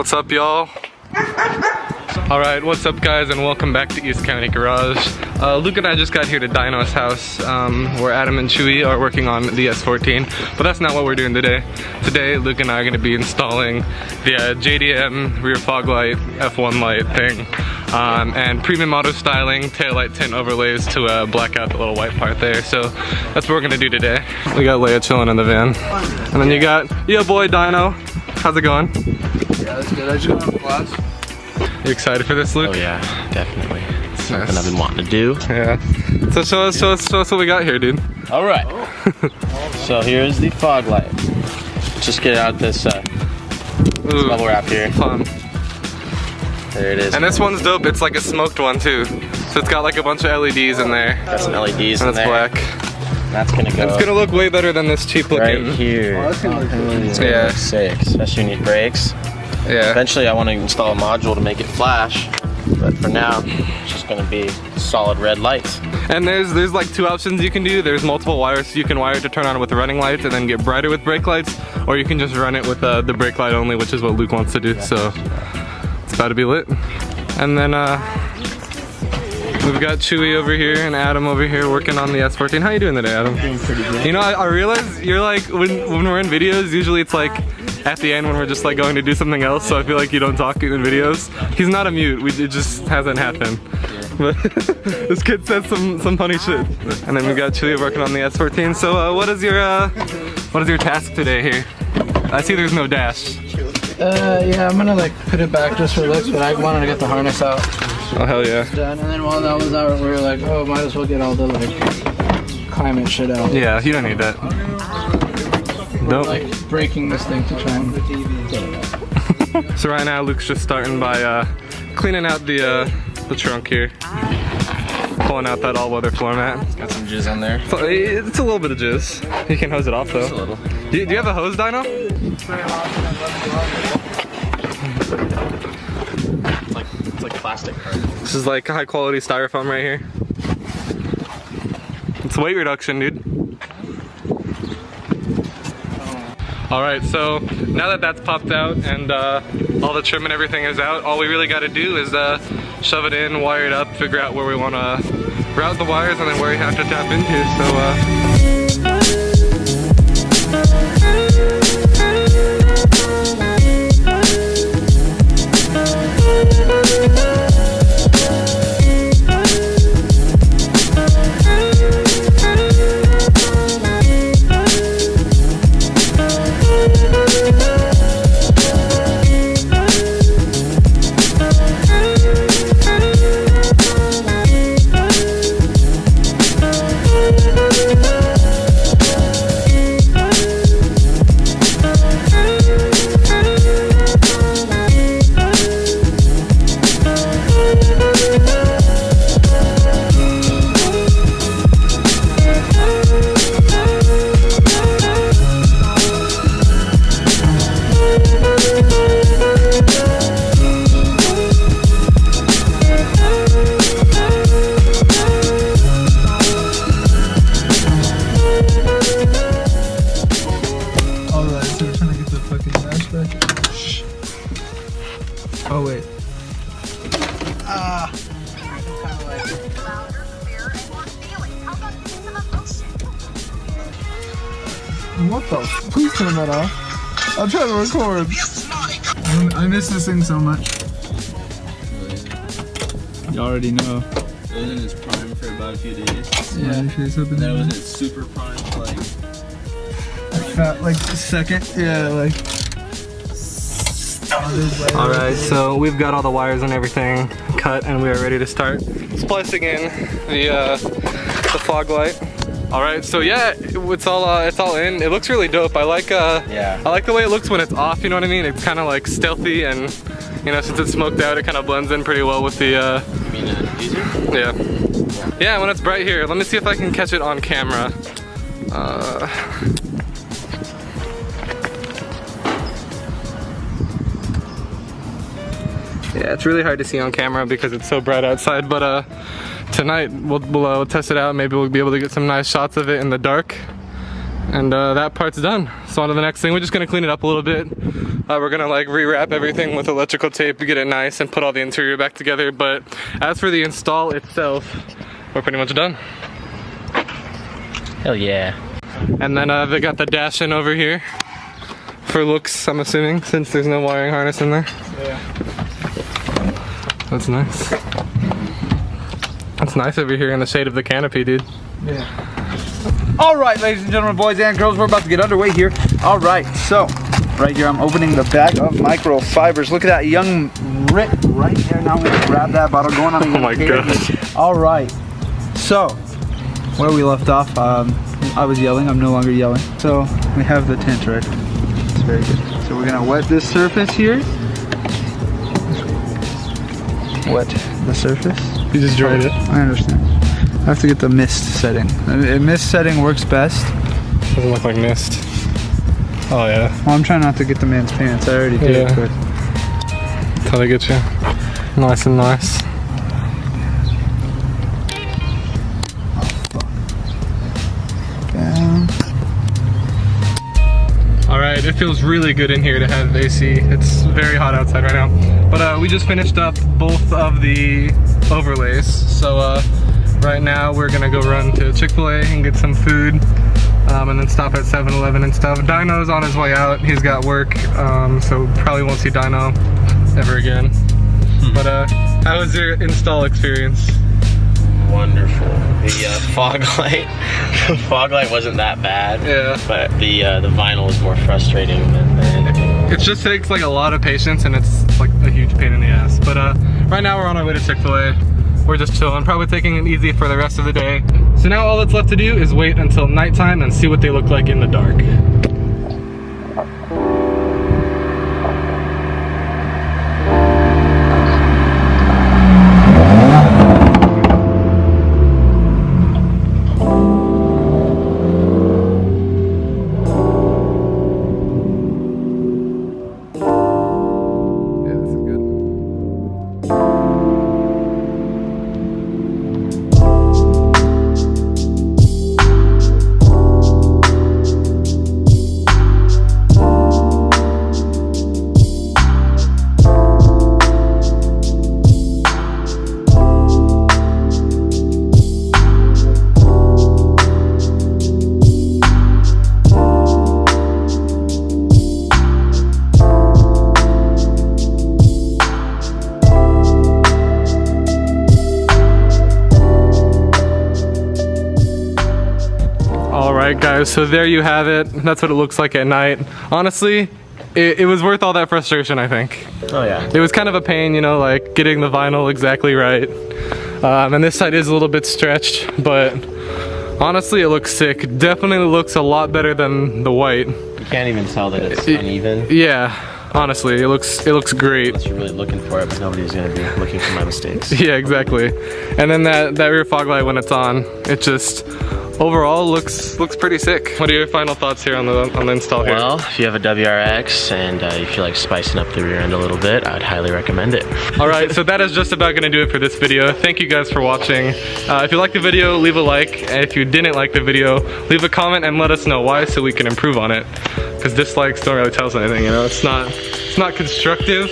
What's up, y'all? Alright, what's up guys, and welcome back to East County Garage. Luke and I just got here to Dino's house, where Adam and Chewy are working on the S14, but that's not what we're doing today. Today, Luke and I are going to be installing the JDM rear fog light, F1 light thing, and premium auto styling, taillight tint overlays to black out the little white part there. So that's what we're going to do today. We got Leia chilling in the van. And then you got your boy Dino. How's it going? Yeah, that's good. I just got off class. You excited for this, Luke? Oh yeah, definitely. It's something I've been wanting to do. Yeah. So show us what we got here, dude. All right. So here's the fog light. Just get out this bubble wrap here. Fun. There it is. And this one's dope. It's like a smoked one too. So it's got like a bunch of LEDs in there. Got some LEDs and in there. Black. That's gonna go. It's gonna look way better than this cheap looking. Right here. Oh, that's gonna look good. Yeah. Sick. Especially when you need brakes. Yeah. Eventually I want to install a module to make it flash, but for now it's just going to be solid red lights. And there's like two options you can do. There's multiple wires. So you can wire it to turn on with the running lights and then get brighter with brake lights, or you can just run it with the brake light only, which is what Luke wants to do. So it's about to be lit. And then we've got Chewy over here and Adam over here working on the S14. How you doing today, Adam? Doing pretty good. You know, I realize you're like, when we're in videos, usually it's like at the end when we're just like going to do something else, so I feel like you don't talk in videos. He's not a mute, it just hasn't happened. But this kid said some funny shit. And then we got Chewy working on the S14. So what is your task today here? I see there's no dash. Yeah, I'm gonna like put it back just for looks, but I wanted to get the harness out. Oh hell yeah. Done. And then while that was out, we were like, oh, might as well get all the like climate shit out. Yeah, you don't need that. Nope. Like breaking this thing to try and get it out. So right now Luke's just starting by cleaning out the trunk here. Pulling out that all-weather floor mat. It's got some jizz on there. So it's a little bit of jizz. You can hose it off though. Just a little. Do you have a hose, Dino? It's like plastic. This is like high quality styrofoam right here. It's weight reduction, dude. Alright, so now that that's popped out and all the trim and everything is out, all we really got to do is shove it in, wire it up, figure out where we want to route the wires, and then where we have to tap into. Oh wait. What the? Please turn that off. I'm trying to record. I miss this thing so much. You already know. It was in its prime for about a few days. Yeah. And then it was in its super prime for like... Like a second. Yeah, like. Alright, so we've got all the wires and everything cut, and we are ready to start splicing in the fog light. Alright, so yeah, it's all in. It looks really dope. I like yeah. I like the way it looks when it's off, you know what I mean? It's kind of like stealthy, and you know, since it's smoked out, it kind of blends in pretty well with the You mean a diffuser? yeah. Yeah, when it's bright here. Let me see if I can catch it on camera. Yeah, it's really hard to see on camera because it's so bright outside, but tonight we'll test it out. Maybe we'll be able to get some nice shots of it in the dark. And that part's done. So on to the next thing. We're just gonna clean it up a little bit. We're gonna like rewrap everything with electrical tape to get it nice and put all the interior back together. But as for the install itself, we're pretty much done. Hell yeah. And then they got the dash in over here for looks, I'm assuming, since there's no wiring harness in there. Yeah. That's nice. That's nice over here in the shade of the canopy, dude. Yeah. All right, ladies and gentlemen, boys and girls, we're about to get underway here. All right, so right here, I'm opening the bag of microfibers. Look at that young Rick right there. Now I'm gonna grab that bottle going on. Oh my gosh. All right, so where we left off, I was yelling. I'm no longer yelling. So we have the tint, right? It's very good. So we're gonna wet this surface here. Wet the surface. You just dried it. I understand. I have to get the mist setting. Mist setting works best. Doesn't look like mist. Oh yeah. Well, I'm trying not to get the man's pants. I already did, Yeah. but That's how they get you. Nice and nice. down. Alright, it feels really good in here to have AC. It's very hot outside right now. But we just finished up both of the overlays. So right now we're gonna go run to Chick-fil-A and get some food. And then stop at 7-Eleven and stuff. Dino's on his way out. He's got work, so probably won't see Dino ever again. But how was your install experience? Wonderful. The fog light wasn't that bad. Yeah. But the vinyl was more frustrating than anything. It just takes like a lot of patience, and it's like a huge pain in the ass. But right now we're on our way to Chick-fil-A. We're just chilling, probably taking it easy for the rest of the day. So now all that's left to do is wait until nighttime and see what they look like in the dark. Alright guys, so there you have it. That's what it looks like at night. Honestly, it was worth all that frustration, I think. Oh yeah. It was kind of a pain, you know, like getting the vinyl exactly right. And this side is a little bit stretched, but honestly it looks sick. Definitely looks a lot better than the white. You can't even tell that it's uneven. Yeah, honestly, it looks great. Unless you're really looking for it, but nobody's gonna be looking for my mistakes. Yeah, exactly. And then that rear fog light when it's on, it just overall looks pretty sick. What are your final thoughts here on the install here? Well, if you have a WRX and you feel like spicing up the rear end a little bit, I would highly recommend it. Alright, so that is just about gonna do it for this video. Thank you guys for watching. If you liked the video, leave a like. And if you didn't like the video, leave a comment and let us know why so we can improve on it. Because dislikes don't really tell us anything, you know? It's not constructive.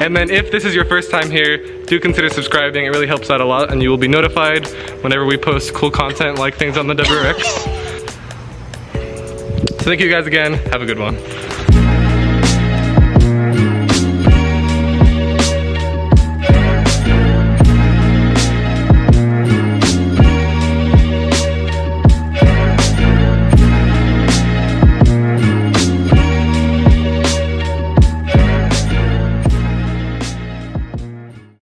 And then if this is your first time here, do consider subscribing. It really helps out a lot, and you will be notified whenever we post cool content like things on the WRX. So thank you guys again. Have a good one.